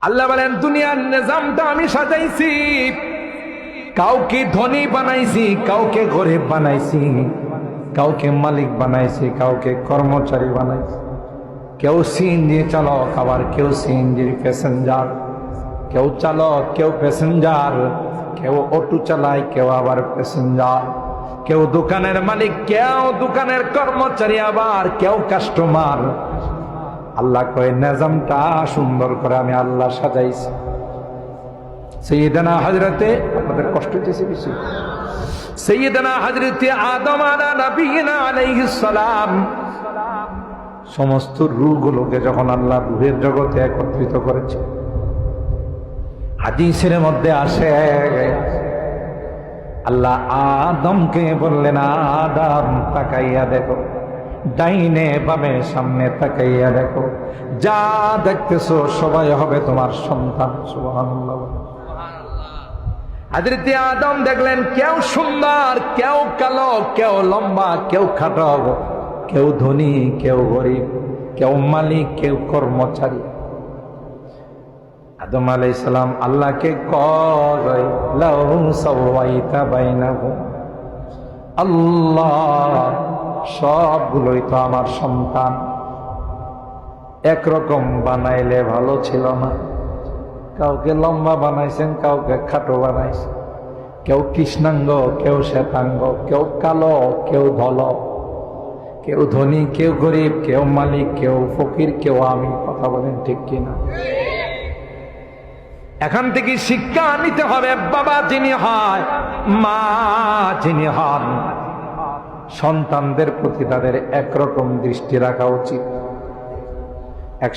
আল্লাহ বলেন দুনিয়ার নিজামটা আমি সাজাইছি, কাউকে ধনী বানাইছি, কাউকে গরিব বানাইছি, কাউকে মালিক বানাইছি, কাউকে কর্মচারী বানাইছি। কেউ সিএনজি চালক, আবার কেউ সিএনজির প্যাসেঞ্জার, কেউ চালক, কেউ প্যাসেঞ্জার, কেউ অটো চালায়, কেউ আবার প্যাসেঞ্জার, কেউ দোকানের মালিক, কেউ দোকানের কর্মচারী, আবার কেউ কাস্টমার। আল্লাহ কয় নিজামটা সুন্দর করে আমি আল্লাহ সাজাইছি। সাইয়েদানা হযরতে, আপনাদের কষ্ট হইতেছে বেশি, সাইয়েদানা হযরতে আদম নবিয়িনা আলাইহিস সালাম সমস্ত রূহগুলোকে যখন আল্লাহ রূহের জগতে একত্রিত করেছে, হাদিসের মধ্যে আসে আল্লাহ আদমকে বললেন, আদম তাকাইয়া দেখো, ডাইনে বামে সামনে তাকাইয়া দেখো, যা দেখতেছো সবাই হবে তোমার সন্তান। সুবহানাল্লাহ। হযরতে আদম দেখলেন কেউ সুন্দর, কেউ কালো, কেউ লম্বা, কেউ খাটো, কেউ ধনী, কেউ গরিব, কেউ মালিক, কেউ কর্মচারী। আদম আলাইহিস সালাম আল্লাহকে কয়, লাউ সাওয়াইতা বাইনাহুম, আল্লাহ সবগুলোই তো আমার সন্তান, একরকম বানাইলে ভালো ছিল না? কাউকে লম্বা বানাইছেন, কাউকে খাটো বানাইছেন, কেউ কৃষ্ণাঙ্গ, কেউ শ্বেতাঙ্গ, কেউ কালো, কেউ ধলো, কেউ ধনী, কেউ গরিব, কেউ মালিক, কেউ ফকির, কেউ আমি। কথা বলেন ঠিক কিনা? এখান থেকে শিক্ষা নিতে হবে, বাবা যিনি হয়, মা যিনি হন, সন্তানদের প্রতি তাদের একরকম দৃষ্টি রাখা উচিত। এক